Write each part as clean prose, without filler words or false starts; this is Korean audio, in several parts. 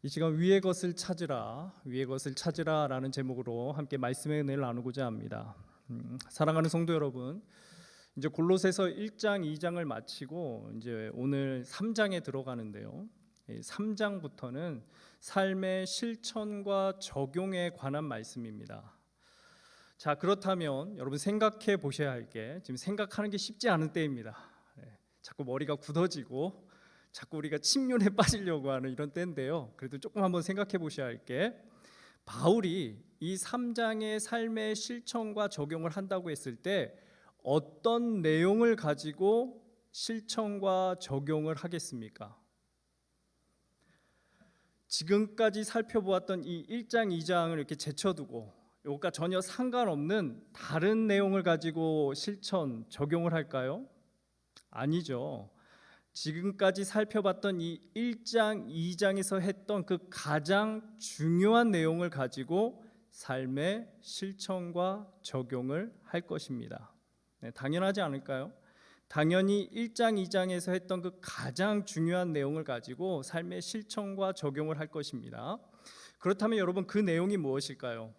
이 시간 위의 것을 찾으라, 위의 것을 찾으라라는 제목으로 함께 말씀의 은혜를 나누고자 합니다. 사랑하는 성도 여러분, 이제 골로새서 1장, 2장을 마치고 이제 오늘 3장에 들어가는데요. 3장부터는 삶의 실천과 적용에 관한 말씀입니다. 자, 그렇다면 여러분 생각해 보셔야 할 게, 지금 생각하는 게 쉽지 않은 때입니다. 자꾸 머리가 굳어지고 자꾸 우리가 침륜에 빠지려고 하는 이런 때인데요. 그래도 조금 한번 생각해 보셔야 할 게, 바울이 이 3장의 삶의 실천과 적용을 한다고 했을 때 어떤 내용을 가지고 실천과 적용을 하겠습니까? 지금까지 살펴보았던 이 1장, 2장을 이렇게 제쳐두고 이것과 전혀 상관없는 다른 내용을 가지고 실천, 적용을 할까요? 아니죠. 지금까지 살펴봤던 이 1장, 2장에서 했던 그 가장 중요한 내용을 가지고 삶의 실천과 적용을 할 것입니다. 당연하지 않을까요? 당연히 1장, 2장에서 했던 그 가장 중요한 내용을 가지고 삶의 실천과 적용을 할 것입니다. 그렇다면 여러분, 그 내용이 무엇일까요?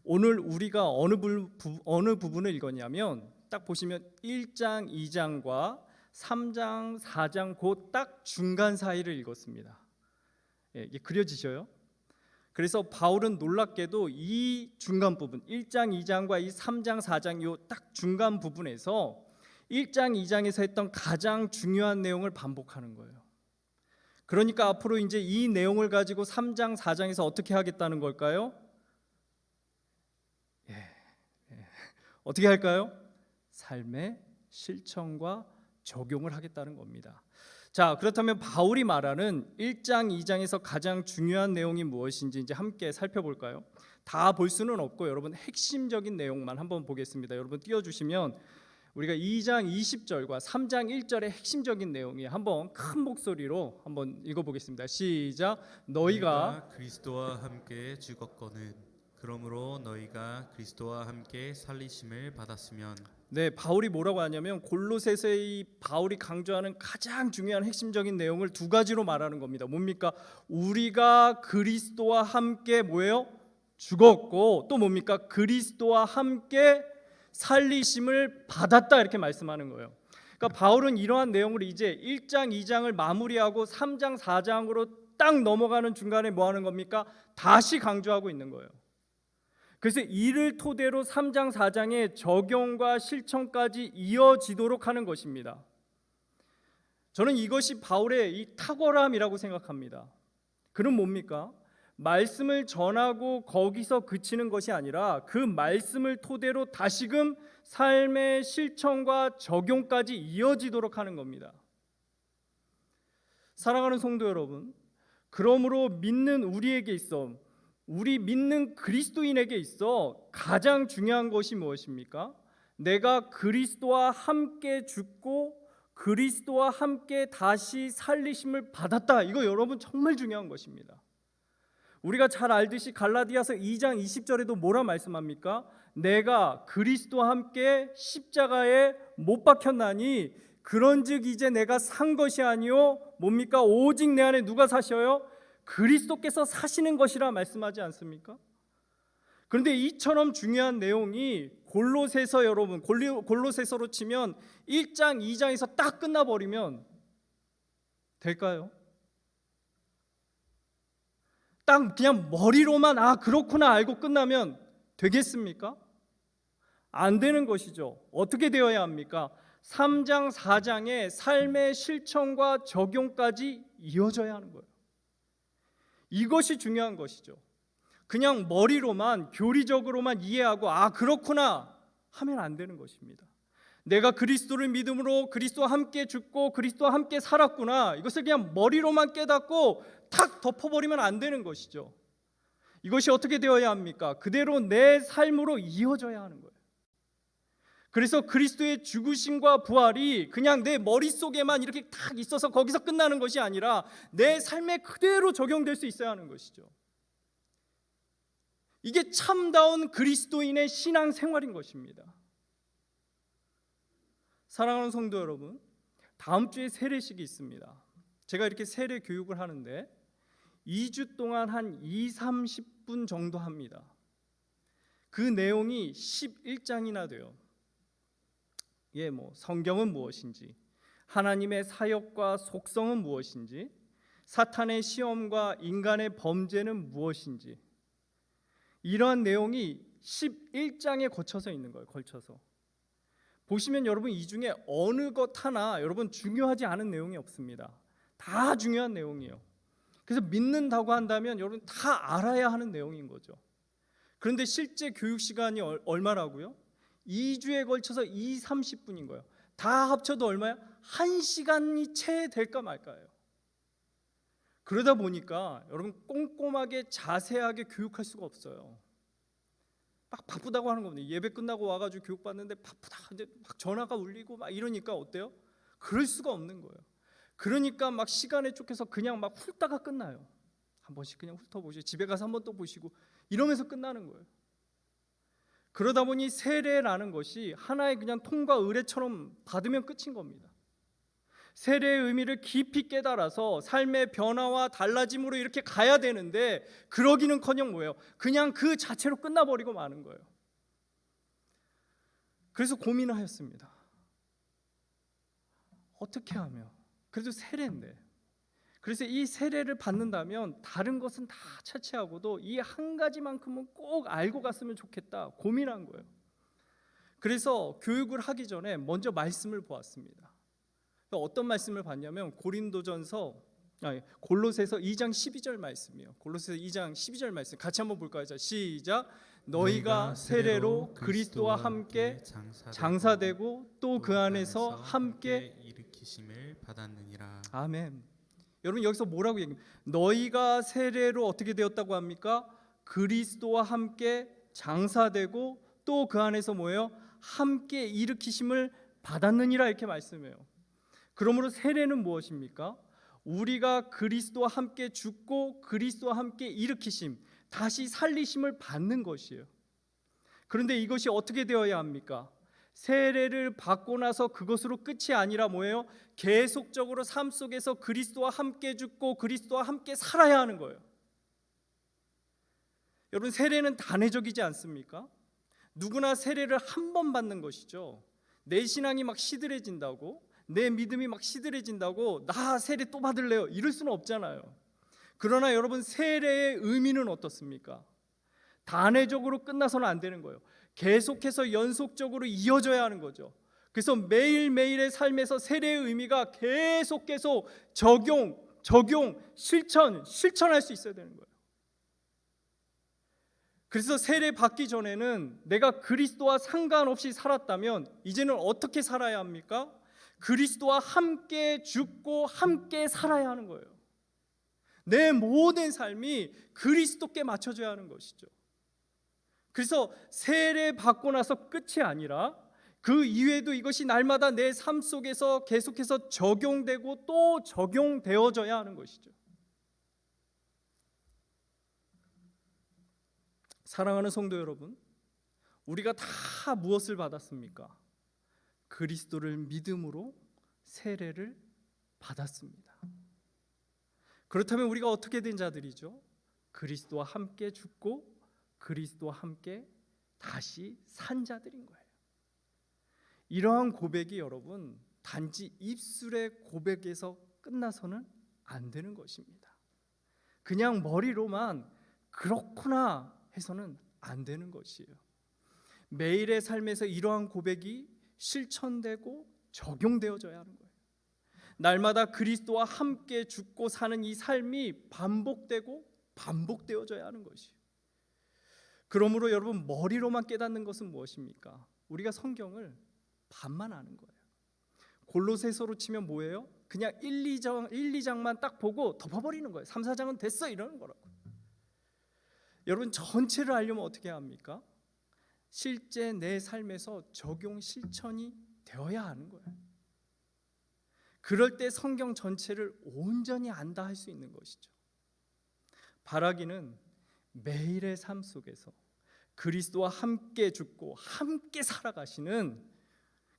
오늘 우리가 어느 부분을 읽었냐면, 딱 보시면 1장, 2장과 3장, 4장 그 딱 중간 사이를 읽었습니다. 이게 그려지셔요? 그래서 바울은 놀랍게도 이 중간 부분, 1장, 2장과 이 3장, 4장 요 딱 중간 부분에서 1장, 2장에서 했던 가장 중요한 내용을 반복하는 거예요. 그러니까 앞으로 이제 이 내용을 가지고 3장, 4장에서 어떻게 하겠다는 걸까요? 어떻게 할까요? 삶의 실천과 적용을 하겠다는 겁니다. 자, 그렇다면 바울이 말하는 1장, 2장에서 가장 중요한 내용이 무엇인지 이제 함께 살펴볼까요? 다 볼 수는 없고 여러분 핵심적인 내용만 한번 보겠습니다. 여러분 띄워주시면 우리가 2장 20절과 3장 1절의 핵심적인 내용이 한번 큰 목소리로 한번 읽어보겠습니다. 시작. 너희가 그리스도와 함께 죽었거늘 그러므로 너희가 그리스도와 함께 살리심을 받았으면. 네, 바울이 뭐라고 하냐면 골로새서의 바울이 강조하는 가장 중요한 핵심적인 내용을 두 가지로 말하는 겁니다. 뭡니까? 우리가 그리스도와 함께 뭐예요? 죽었고, 또 뭡니까? 그리스도와 함께 살리심을 받았다, 이렇게 말씀하는 거예요. 그러니까 바울은 이러한 내용을 이제 1장, 2장을 마무리하고 3장, 4장으로 딱 넘어가는 중간에 뭐 하는 겁니까? 다시 강조하고 있는 거예요. 그래서 이를 토대로 3장, 4장의 적용과 실천까지 이어지도록 하는 것입니다. 저는 이것이 바울의 이 탁월함이라고 생각합니다. 그는 뭡니까? 말씀을 전하고 거기서 그치는 것이 아니라 그 말씀을 토대로 다시금 삶의 실천과 적용까지 이어지도록 하는 겁니다. 사랑하는 성도 여러분, 그러므로 믿는 우리에게 있어, 우리 믿는 그리스도인에게 있어 가장 중요한 것이 무엇입니까? 내가 그리스도와 함께 죽고 그리스도와 함께 다시 살리심을 받았다. 이거 여러분 정말 중요한 것입니다. 우리가 잘 알듯이 갈라디아서 2장 20절에도 뭐라 말씀합니까? 내가 그리스도와 함께 십자가에 못 박혔나니 그런즉 이제 내가 산 것이 아니요 뭡니까? 오직 내 안에 누가 사셔요? 그리스도께서 사시는 것이라 말씀하지 않습니까? 그런데 이처럼 중요한 내용이 골로새서, 여러분 골로새서로 치면 1장 2장에서 딱 끝나버리면 될까요? 딱 그냥 머리로만 그렇구나 알고 끝나면 되겠습니까? 안 되는 것이죠. 어떻게 되어야 합니까? 3장 4장의 삶의 실천과 적용까지 이어져야 하는 거예요. 이것이 중요한 것이죠. 그냥 머리로만 교리적으로만 이해하고 그렇구나 하면 안 되는 것입니다. 내가 그리스도를 믿음으로 그리스도와 함께 죽고 그리스도와 함께 살았구나, 이것을 그냥 머리로만 깨닫고 탁 덮어버리면 안 되는 것이죠. 이것이 어떻게 되어야 합니까? 그대로 내 삶으로 이어져야 하는 거예요. 그래서 그리스도의 죽으심과 부활이 그냥 내 머릿속에만 이렇게 탁 있어서 거기서 끝나는 것이 아니라 내 삶에 그대로 적용될 수 있어야 하는 것이죠. 이게 참다운 그리스도인의 신앙 생활인 것입니다. 사랑하는 성도 여러분, 다음 주에 세례식이 있습니다. 제가 이렇게 세례 교육을 하는데 2주 동안 한 30분 정도 합니다. 그 내용이 11장이나 돼요. 성경은 무엇인지, 하나님의 사역과 속성은 무엇인지, 사탄의 시험과 인간의 범죄는 무엇인지, 이러한 내용이 11장에 거쳐서 있는 거예요. 걸쳐서 보시면 여러분 이 중에 어느 것 하나 여러분 중요하지 않은 내용이 없습니다. 다 중요한 내용이에요. 그래서 믿는다고 한다면 여러분 다 알아야 하는 내용인 거죠. 그런데 실제 교육 시간이 얼마라고요? 2주에 걸쳐서 30분인 거예요. 다 합쳐도 얼마야? 1시간이 채 될까 말까예요. 그러다 보니까 여러분 꼼꼼하게 자세하게 교육할 수가 없어요. 막 바쁘다고 하는 겁니다. 예배 끝나고 와가지고 교육 받는데 바쁘다. 이제 막 전화가 울리고 막 이러니까 어때요? 그럴 수가 없는 거예요. 그러니까 막 시간에 쫓겨서 그냥 막 훑다가 끝나요. 한 번씩 그냥 훑어보시고 집에 가서 한 번 또 보시고 이러면서 끝나는 거예요. 그러다 보니 세례라는 것이 하나의 그냥 통과 의례처럼 받으면 끝인 겁니다. 세례의 의미를 깊이 깨달아서 삶의 변화와 달라짐으로 이렇게 가야 되는데 그러기는커녕 뭐예요? 그냥 그 자체로 끝나버리고 마는 거예요. 그래서 고민을 하였습니다. 어떻게 하며? 그래도 세례인데, 그래서 이 세례를 받는다면 다른 것은 다 차치하고도 이 한 가지만큼은 꼭 알고 갔으면 좋겠다 고민한 거예요. 그래서 교육을 하기 전에 먼저 말씀을 보았습니다. 어떤 말씀을 봤냐면 골로새서 2장 12절 말씀이에요. 골로새서 2장 12절 말씀 같이 한번 볼까요? 자, 시작. 너희가 세례로 그리스도와 함께 장사되고 또 그 안에서 함께 일으키심을 받았느니라. 아멘. 여러분 여기서 뭐라고 얘기합니까? 너희가 세례로 어떻게 되었다고 합니까? 그리스도와 함께 장사되고 또 그 안에서 뭐예요? 함께 일으키심을 받았느니라 이렇게 말씀해요. 그러므로 세례는 무엇입니까? 우리가 그리스도와 함께 죽고 그리스도와 함께 일으키심, 다시 살리심을 받는 것이에요. 그런데 이것이 어떻게 되어야 합니까? 세례를 받고 나서 그것으로 끝이 아니라 뭐예요? 계속적으로 삶 속에서 그리스도와 함께 죽고 그리스도와 함께 살아야 하는 거예요. 여러분 세례는 단회적이지 않습니까? 누구나 세례를 한 번 받는 것이죠. 내 신앙이 막 시들해진다고, 내 믿음이 막 시들해진다고 나 세례 또 받을래요 이럴 수는 없잖아요. 그러나 여러분 세례의 의미는 어떻습니까? 단회적으로 끝나서는 안 되는 거예요. 계속해서 연속적으로 이어져야 하는 거죠. 그래서 매일매일의 삶에서 세례의 의미가 계속 적용, 실천할 수 있어야 되는 거예요. 그래서 세례 받기 전에는 내가 그리스도와 상관없이 살았다면 이제는 어떻게 살아야 합니까? 그리스도와 함께 죽고 함께 살아야 하는 거예요. 내 모든 삶이 그리스도께 맞춰져야 하는 것이죠. 그래서 세례 받고 나서 끝이 아니라 그 이외에도 이것이 날마다 내 삶 속에서 계속해서 적용되고 또 적용되어져야 하는 것이죠. 사랑하는 성도 여러분, 우리가 다 무엇을 받았습니까? 그리스도를 믿음으로 세례를 받았습니다. 그렇다면 우리가 어떻게 된 자들이죠? 그리스도와 함께 죽고 그리스도와 함께 다시 산 자들인 거예요. 이러한 고백이 여러분 단지 입술의 고백에서 끝나서는 안 되는 것입니다. 그냥 머리로만 그렇구나 해서는 안 되는 것이에요. 매일의 삶에서 이러한 고백이 실천되고 적용되어져야 하는 거예요. 날마다 그리스도와 함께 죽고 사는 이 삶이 반복되어져야 하는 것이에요. 그러므로 여러분 머리로만 깨닫는 것은 무엇입니까? 우리가 성경을 반만 아는 거예요. 골로새서로 치면 뭐예요? 그냥 1-2장만 딱 보고 덮어버리는 거예요. 3-4장은 됐어 이러는 거라고. 여러분 전체를 알려면 어떻게 합니까? 실제 내 삶에서 적용 실천이 되어야 하는 거예요. 그럴 때 성경 전체를 온전히 안다 할 수 있는 것이죠. 바라기는 매일의 삶 속에서 그리스도와 함께 죽고 함께 살아가시는,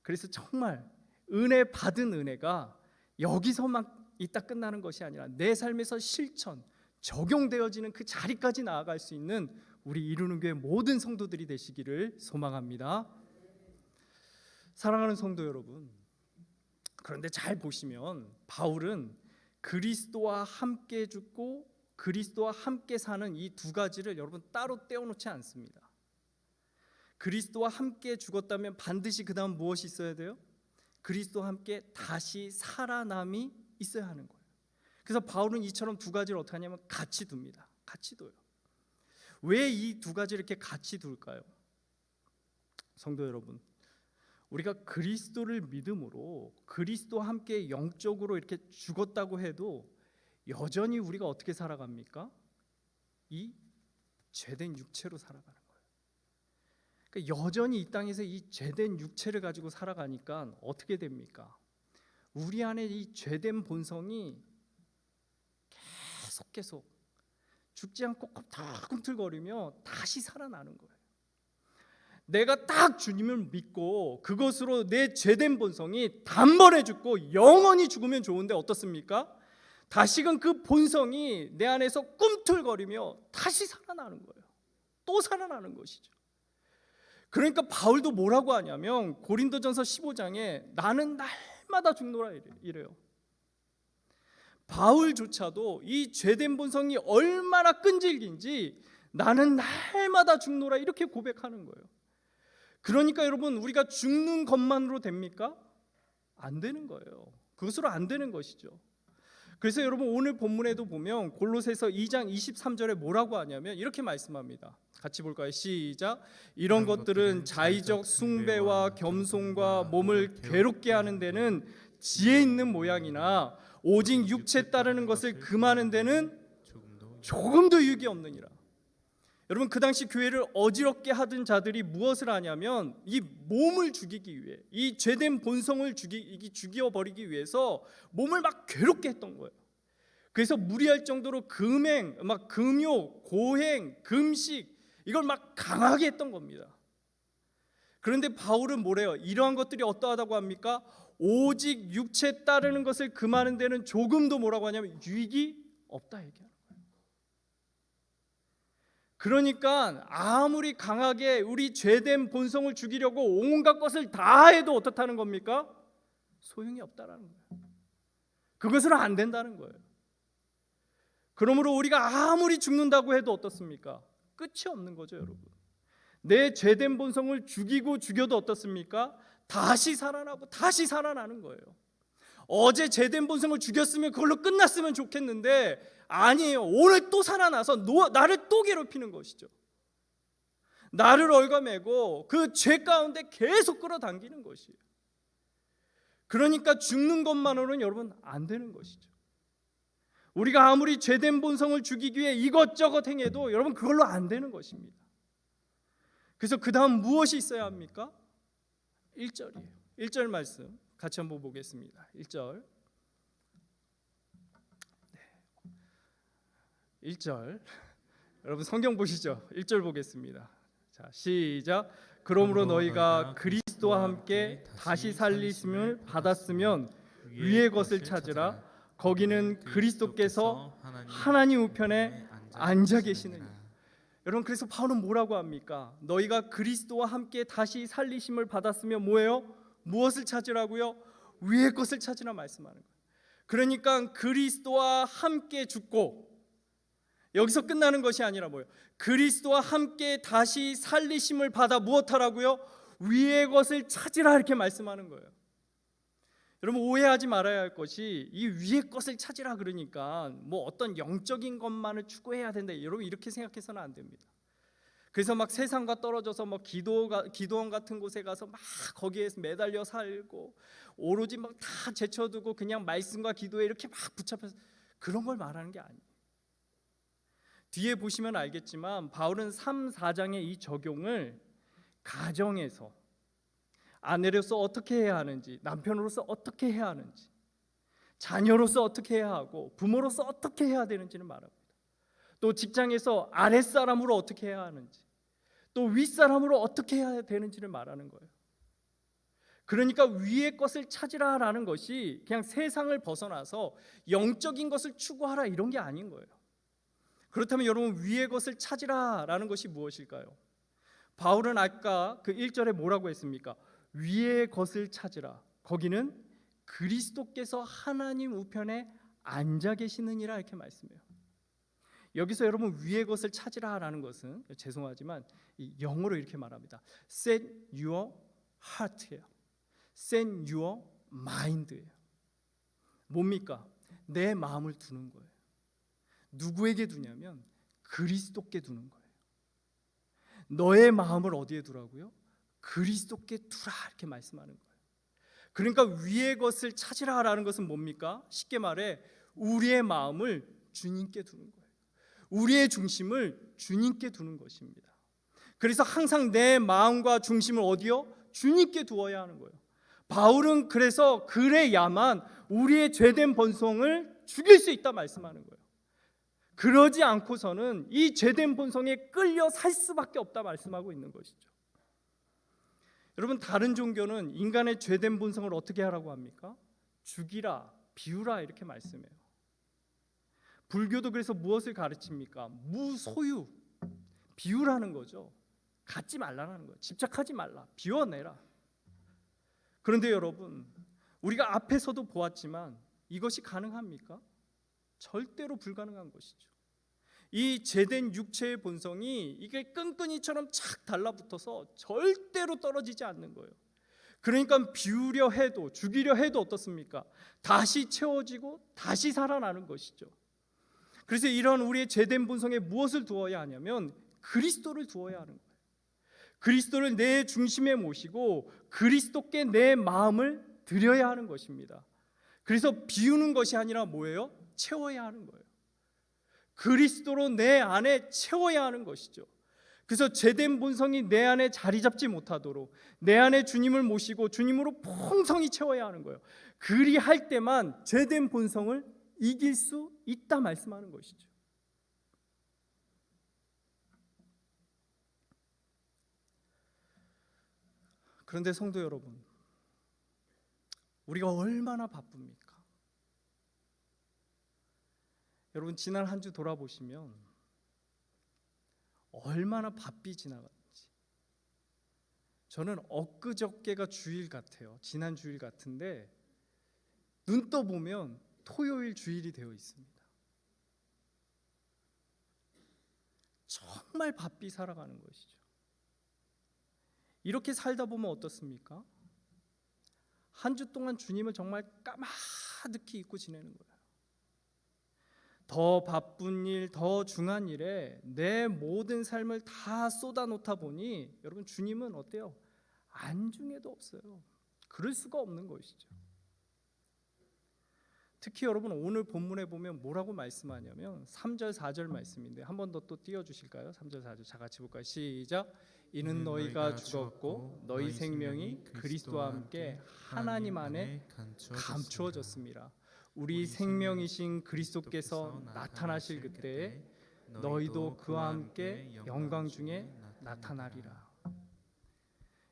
그래서 정말 은혜 받은 은혜가 여기서만 있다 끝나는 것이 아니라 내 삶에서 실천, 적용되어지는 그 자리까지 나아갈 수 있는 우리 이루는 교회 모든 성도들이 되시기를 소망합니다. 사랑하는 성도 여러분, 그런데 잘 보시면 바울은 그리스도와 함께 죽고 그리스도와 함께 사는 이 두 가지를 여러분 따로 떼어놓지 않습니다. 그리스도와 함께 죽었다면 반드시 그 다음 무엇이 있어야 돼요? 그리스도와 함께 다시 살아남이 있어야 하는 거예요. 그래서 바울은 이처럼 두 가지를 어떻게 하냐면 같이 둡니다. 같이 둬요. 왜 이 두 가지를 이렇게 같이 둘까요? 성도 여러분, 우리가 그리스도를 믿음으로 그리스도와 함께 영적으로 이렇게 죽었다고 해도 여전히 우리가 어떻게 살아갑니까? 이 죄된 육체로 살아가는 거예요. 그러니까 여전히 이 땅에서 이 죄된 육체를 가지고 살아가니까 어떻게 됩니까? 우리 안에 이 죄된 본성이 계속 죽지 않고 꿈틀꿈틀거리며 다시 살아나는 거예요. 내가 딱 주님을 믿고 그것으로 내 죄된 본성이 단번에 죽고 영원히 죽으면 좋은데 어떻습니까? 다시금 그 본성이 내 안에서 꿈틀거리며 다시 살아나는 거예요. 또 살아나는 것이죠. 그러니까 바울도 뭐라고 하냐면 고린도전서 15장에 나는 날마다 죽노라 이래요. 바울조차도 이 죄된 본성이 얼마나 끈질긴지 나는 날마다 죽노라 이렇게 고백하는 거예요. 그러니까 여러분, 우리가 죽는 것만으로 됩니까? 안 되는 거예요. 그것으로 안 되는 것이죠. 그래서 여러분, 오늘 본문에도 보면 골로새서 2장 23절에 뭐라고 하냐면 이렇게 말씀합니다. 같이 볼까요? 시작. 이런 것들은 자의적 숭배와 겸손과 몸을 괴롭게 하는 데는 지혜 있는 모양이나 오직 육체 따르는 것을 금하는 데는 조금도 유익이 없느니라. 여러분, 그 당시 교회를 어지럽게 하던 자들이 무엇을 하냐면 이 몸을 죽이기 위해, 이 죄된 본성을 죽여버리기 위해서 몸을 막 괴롭게 했던 거예요. 그래서 무리할 정도로 금행, 막 금요, 고행, 금식 이걸 막 강하게 했던 겁니다. 그런데 바울은 뭐래요? 이러한 것들이 어떠하다고 합니까? 오직 육체 따르는 것을 금하는 데는 조금도 뭐라고 하냐면 유익이 없다 얘기하는 거예요. 그러니까 아무리 강하게 우리 죄된 본성을 죽이려고 온갖 것을 다 해도 어떻다는 겁니까? 소용이 없다라는 거예요. 그것은 안 된다는 거예요. 그러므로 우리가 아무리 죽는다고 해도 어떻습니까? 끝이 없는 거죠, 여러분. 내 죄된 본성을 죽이고 죽여도 어떻습니까? 다시 살아나고 다시 살아나는 거예요. 어제 죄된 본성을 죽였으면 그걸로 끝났으면 좋겠는데 아니에요. 오늘 또 살아나서 나를 또 괴롭히는 것이죠. 나를 얽어매고 그 죄 가운데 계속 끌어당기는 것이에요. 그러니까 죽는 것만으로는 여러분 안 되는 것이죠. 우리가 아무리 죄된 본성을 죽이기 위해 이것저것 행해도 여러분 그걸로 안 되는 것입니다. 그래서 그 다음 무엇이 있어야 합니까? 1절이에요. 1절 말씀 같이 한번 보겠습니다. 1절. 1절. 여러분 성경 보시죠. 1절 보겠습니다. 자, 시작. 그러므로 너희가 그리스도와 함께 다시 살리심을 받았으면 위의 것을 찾으라. 거기는 그리스도께서 하나님 우편에 앉아 계시느니. 여러분, 그래서 바울은 뭐라고 합니까? 너희가 그리스도와 함께 다시 살리심을 받았으면 뭐예요? 무엇을 찾으라고요? 위의 것을 찾으라 말씀하는 거예요. 그러니까 그리스도와 함께 죽고 여기서 끝나는 것이 아니라 뭐예요? 그리스도와 함께 다시 살리심을 받아 무엇하라고요? 위의 것을 찾으라 이렇게 말씀하는 거예요. 여러분, 오해하지 말아야 할 것이 이 위의 것을 찾으라 그러니까 뭐 어떤 영적인 것만을 추구해야 된다. 여러분 이렇게 생각해서는 안 됩니다. 그래서 막 세상과 떨어져서 뭐 기도원 같은 곳에 가서 막 거기에 매달려 살고 오로지 막 다 제쳐두고 그냥 말씀과 기도에 이렇게 막 붙잡혀서 그런 걸 말하는 게 아니에요. 뒤에 보시면 알겠지만 바울은 3, 4장의 이 적용을 가정에서 아내로서 어떻게 해야 하는지, 남편으로서 어떻게 해야 하는지, 자녀로서 어떻게 해야 하고 부모로서 어떻게 해야 되는지는 말합니다. 또 직장에서 아랫사람으로 어떻게 해야 하는지, 또 윗사람으로 어떻게 해야 되는지를 말하는 거예요. 그러니까 위의 것을 찾으라라는 것이 그냥 세상을 벗어나서 영적인 것을 추구하라 이런 게 아닌 거예요. 그렇다면 여러분, 위의 것을 찾으라라는 것이 무엇일까요? 바울은 아까 그 1절에 뭐라고 했습니까? 위의 것을 찾으라. 거기는 그리스도께서 하나님 우편에 앉아 계시느니라 이렇게 말씀해요. 여기서 여러분, 위의 것을 찾으라라는 것은, 죄송하지만 이 영어로 이렇게 말합니다. Set your heart예요. Set your mind예요. 뭡니까? 내 마음을 두는 거예요. 누구에게 두냐면 그리스도께 두는 거예요. 너의 마음을 어디에 두라고요? 그리스도께 두라 이렇게 말씀하는 거예요. 그러니까 위의 것을 찾으라라는 것은 뭡니까? 쉽게 말해 우리의 마음을 주님께 두는 거예요. 우리의 중심을 주님께 두는 것입니다. 그래서 항상 내 마음과 중심을 어디요? 주님께 두어야 하는 거예요. 바울은 그래서 그래야만 우리의 죄된 본성을 죽일 수 있다 말씀하는 거예요. 그러지 않고서는 이 죄된 본성에 끌려 살 수밖에 없다 말씀하고 있는 것이죠. 여러분, 다른 종교는 인간의 죄된 본성을 어떻게 하라고 합니까? 죽이라, 비우라 이렇게 말씀해요. 불교도 그래서 무엇을 가르칩니까? 무소유, 비우라는 거죠. 갖지 말라는 거예요. 집착하지 말라, 비워내라. 그런데 여러분, 우리가 앞에서도 보았지만 이것이 가능합니까? 절대로 불가능한 것이죠. 이 죄된 육체의 본성이 이게 끈끈이처럼 착 달라붙어서 절대로 떨어지지 않는 거예요. 그러니까 비우려 해도, 죽이려 해도 어떻습니까? 다시 채워지고 다시 살아나는 것이죠. 그래서 이런 우리의 죄된 본성에 무엇을 두어야 하냐면 그리스도를 두어야 하는 거예요. 그리스도를 내 중심에 모시고 그리스도께 내 마음을 드려야 하는 것입니다. 그래서 비우는 것이 아니라 뭐예요? 채워야 하는 거예요. 그리스도로 내 안에 채워야 하는 것이죠. 그래서 죄된 본성이 내 안에 자리 잡지 못하도록 내 안에 주님을 모시고 주님으로 풍성히 채워야 하는 거예요. 그리할 때만 죄된 본성을 이길 수 있다 말씀하는 것이죠. 그런데 성도 여러분, 우리가 얼마나 바쁩니까? 여러분, 지난 한 주 돌아보시면 얼마나 바삐 지나갔는지. 저는 엊그저께가 주일 같아요. 지난 주일 같은데 눈 떠보면 토요일 주일이 되어 있습니다. 정말 바삐 살아가는 것이죠. 이렇게 살다 보면 어떻습니까? 한 주 동안 주님을 정말 까마득히 잊고 지내는 거예요. 더 바쁜 일, 더 중한 일에 내 모든 삶을 다 쏟아놓다 보니 여러분, 주님은 어때요? 안중에도 없어요. 그럴 수가 없는 것이죠. 특히 여러분, 오늘 본문에 보면 뭐라고 말씀하냐면 3절 4절 말씀인데 한 번 더 또 띄워주실까요? 3절 4절 다 같이 볼까요? 시작. 이는 너희가 죽었고 너희 생명이 그리스도와 함께 하나님 안에 감추어졌습니다. 우리 생명이신 그리스도께서 나타나실 그때에 너희도 그와 함께 영광 중에 나타나리라.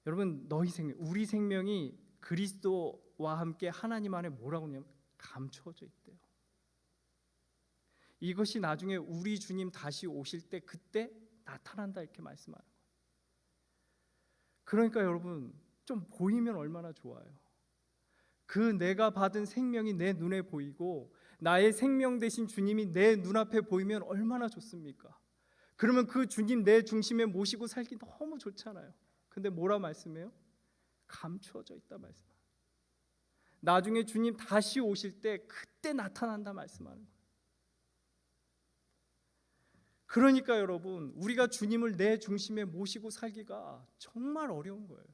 여러분, 너희 생명, 우리 생명이 그리스도와 함께 하나님 안에 뭐라고 하냐면 감추어져 있대요. 이것이 나중에 우리 주님 다시 오실 때 그때 나타난다 이렇게 말씀하는 거예요. 그러니까 여러분, 좀 보이면 얼마나 좋아요. 그 내가 받은 생명이 내 눈에 보이고 나의 생명 되신 주님이 내 눈앞에 보이면 얼마나 좋습니까? 그러면 그 주님 내 중심에 모시고 살기 너무 좋잖아요. 근데 뭐라 말씀해요? 감추어져 있다 말씀해요. 나중에 주님 다시 오실 때 그때 나타난다 말씀하는 거예요. 그러니까 여러분, 우리가 주님을 내 중심에 모시고 살기가 정말 어려운 거예요.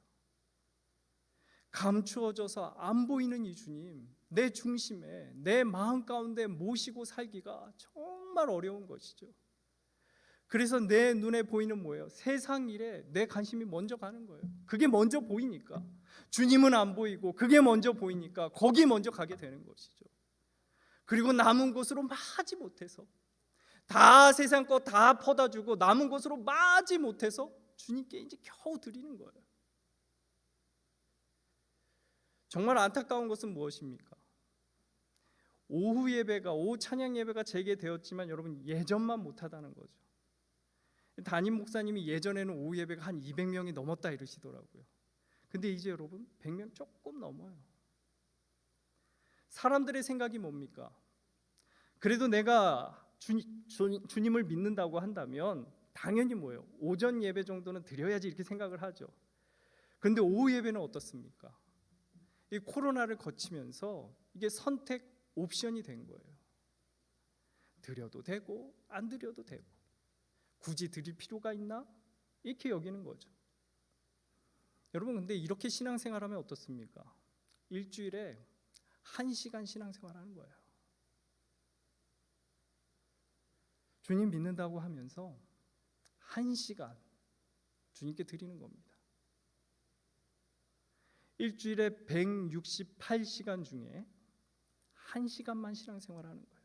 감추어져서 안 보이는 이 주님, 내 중심에 내 마음 가운데 모시고 살기가 정말 어려운 것이죠. 그래서 내 눈에 보이는 뭐예요? 세상 일에 내 관심이 먼저 가는 거예요. 그게 먼저 보이니까. 주님은 안 보이고 그게 먼저 보이니까 거기 먼저 가게 되는 것이죠. 그리고 남은 곳으로 마지 못해서 다 세상 거 다 퍼다 주고 남은 곳으로 마지 못해서 주님께 이제 겨우 드리는 거예요. 정말 안타까운 것은 무엇입니까? 오후 찬양 예배가 재개되었지만 여러분 예전만 못하다는 거죠. 담임 목사님이 예전에는 오후 예배가 한 200명이 넘었다 이러시더라고요. 근데 이제 여러분 100명 조금 넘어요. 사람들의 생각이 뭡니까? 그래도 내가 주님을 믿는다고 한다면 당연히 뭐예요? 오전 예배 정도는 드려야지 이렇게 생각을 하죠. 그런데 오후 예배는 어떻습니까? 이 코로나를 거치면서 이게 선택 옵션이 된 거예요. 드려도 되고 안 드려도 되고 굳이 드릴 필요가 있나? 이렇게 여기는 거죠. 여러분 근데 이렇게 신앙생활하면 어떻습니까? 일주일에 1시간 신앙생활하는 거예요. 주님 믿는다고 하면서 1시간 주님께 드리는 겁니다. 일주일에 168시간 중에 1시간만 신앙생활하는 거예요.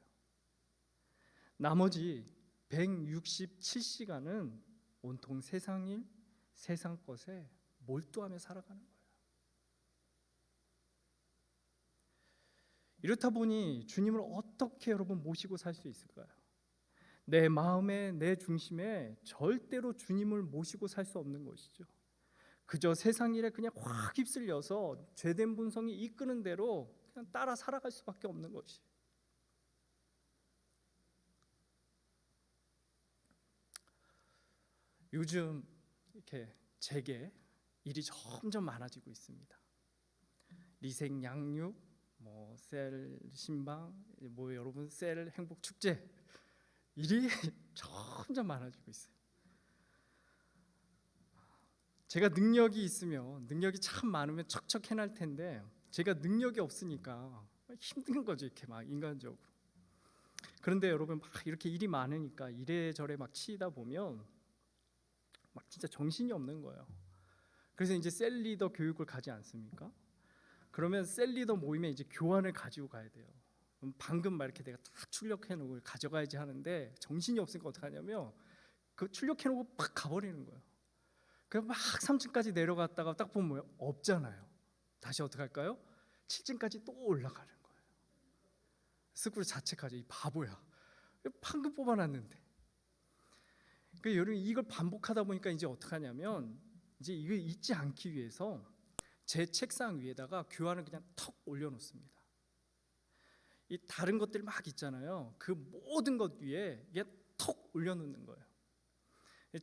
나머지 167시간은 온통 세상 일, 세상 것에 몰두하며 살아가는 거예요. 이렇다 보니 주님을 어떻게 여러분 모시고 살 수 있을까요? 내 마음에 내 중심에 절대로 주님을 모시고 살 수 없는 것이죠. 그저 세상 일에 그냥 확 휩쓸려서 죄된 본성이 이끄는 대로 그냥 따라 살아갈 수밖에 없는 것이. 요즘 이렇게 제게 일이 점점 많아지고 있습니다. 리생 양육, 셀 신방, 여러분 셀 행복 축제 일이 점점 많아지고 있어요. 제가 능력이 있으면 능력이 참 많으면 척척 해낼 텐데 제가 능력이 없으니까 힘든 거죠. 이렇게 막 인간적으로. 그런데 여러분 막 이렇게 일이 많으니까 이래저래 막 치이다 보면 막 진짜 정신이 없는 거예요. 그래서 이제 셀리더 교육을 가지 않습니까? 그러면 셀리더 모임에 이제 교환을 가지고 가야 돼요. 방금 막 이렇게 내가 딱 출력해 놓고 가져가야지 하는데 정신이 없으니까 어떻게 하냐면 그 출력해 놓고 팍 가버리는 거예요. 그래서 막 3층까지 내려갔다가 딱 보면 뭐예요? 없잖아요. 다시 어떻게 할까요? 7층까지 또 올라가는 거예요. 스스로 자책하죠. 이 바보야. 방금 뽑아놨는데. 그러니까 여러분 이걸 반복하다 보니까 이제 어떻게 하냐면 이제 이걸 잊지 않기 위해서 제 책상 위에다가 교환을 그냥 턱 올려놓습니다. 이 다른 것들 막 있잖아요. 그 모든 것 위에 그냥 턱 올려놓는 거예요.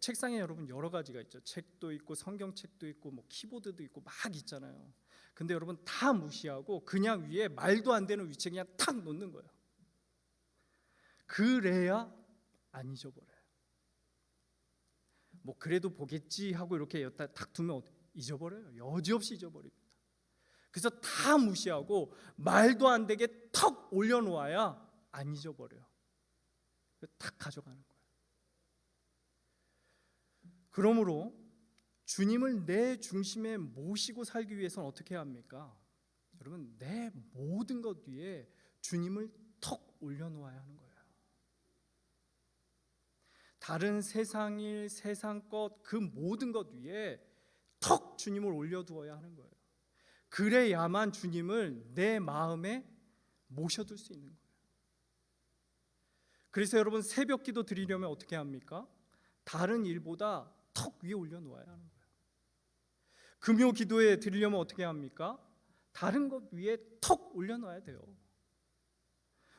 책상에 여러분 여러 가지가 있죠. 책도 있고 성경책도 있고 키보드도 있고 막 있잖아요. 근데 여러분 다 무시하고 그냥 위에 말도 안 되는 위치에 그냥 탁 놓는 거예요. 그래야 안 잊어버려요. 그래도 보겠지 하고 이렇게 여기다 탁 두면 잊어버려요. 여지없이 잊어버립니다. 그래서 다 무시하고 말도 안 되게 턱 올려놓아야 안 잊어버려요. 탁 가져가는 거예요. 그러므로 주님을 내 중심에 모시고 살기 위해서는 어떻게 해야 합니까? 여러분 내 모든 것 위에 주님을 턱 올려놓아야 하는 거예요. 다른 세상 일, 세상 것, 그 모든 것 위에 턱 주님을 올려두어야 하는 거예요. 그래야만 주님을 내 마음에 모셔둘 수 있는 거예요. 그래서 여러분 새벽 기도 드리려면 어떻게 합니까? 다른 일보다 턱 위에 올려놓아야 하는 거예요. 금요 기도에 드리려면 어떻게 합니까? 다른 것 위에 턱 올려놔야 돼요.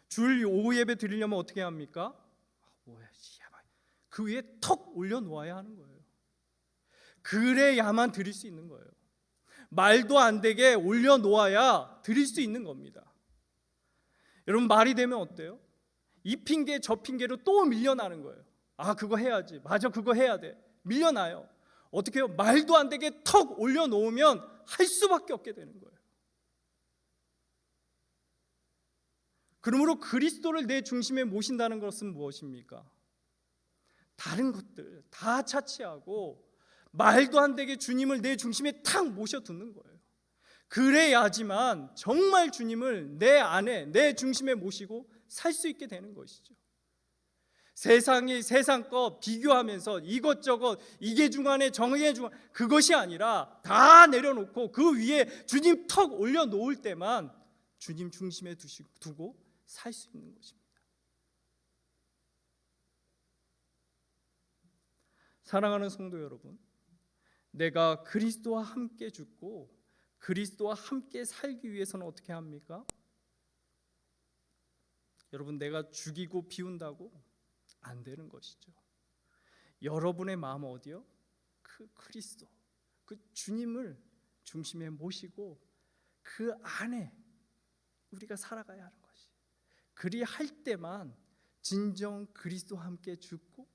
주일 오후 예배 드리려면 어떻게 합니까? 그 위에 턱 올려놓아야 하는 거예요. 그래야만 드릴 수 있는 거예요. 말도 안 되게 올려놓아야 드릴 수 있는 겁니다. 여러분 말이 되면 어때요? 이 핑계 저 핑계로 또 밀려나는 거예요. 그거 해야지. 맞아, 그거 해야 돼. 밀려나요. 어떻게 해요? 말도 안 되게 턱 올려놓으면 할 수밖에 없게 되는 거예요. 그러므로 그리스도를 내 중심에 모신다는 것은 무엇입니까? 다른 것들 다 차치하고 말도 안 되게 주님을 내 중심에 탁 모셔두는 거예요. 그래야지만 정말 주님을 내 안에 내 중심에 모시고 살 수 있게 되는 것이죠. 세상이 세상 거 비교하면서 이것저것 이게 중요하네 저게 중요하네 그것이 아니라 다 내려놓고 그 위에 주님 턱 올려놓을 때만 주님 중심에 두고 살 수 있는 것입니다. 사랑하는 성도 여러분, 내가 그리스도와 함께 죽고 그리스도와 함께 살기 위해서는 어떻게 합니까? 여러분, 내가 죽이고 비운다고 안 되는 것이죠. 여러분의 마음 어디요? 그 그리스도, 그 주님을 중심에 모시고 그 안에 우리가 살아가야 하는 것이. 그리할 때만 진정 그리스도와 함께 죽고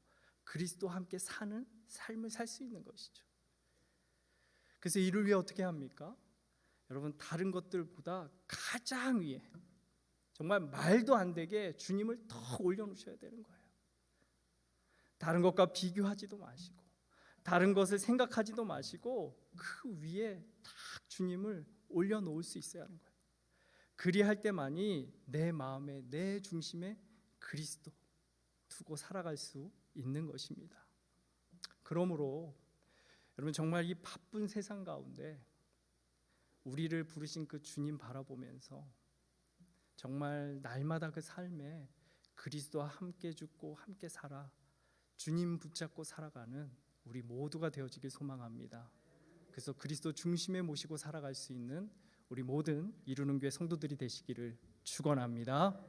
그리스도와 함께 사는 삶을 살 수 있는 것이죠. 그래서 이를 위해 어떻게 합니까? 여러분, 다른 것들보다 가장 위에, 정말 말도 안 되게 주님을 더 올려놓으셔야 되는 거예요. 다른 것과 비교하지도 마시고 다른 것을 생각하지도 마시고 그 위에 딱 주님을 올려놓을 수 있어야 하는 거예요. 그리할 때만이 내 마음에, 내 중심에 그리스도 두고 살아갈 수 있는 것입니다. 그러므로 여러분, 정말 이 바쁜 세상 가운데 우리를 부르신 그 주님 바라보면서 정말 날마다 그 삶에 그리스도와 함께 죽고 함께 살아 주님 붙잡고 살아가는 우리 모두가 되어지길 소망합니다. 그래서 그리스도 중심에 모시고 살아갈 수 있는 우리 모든 이루는 교회 성도들이 되시기를 축원합니다.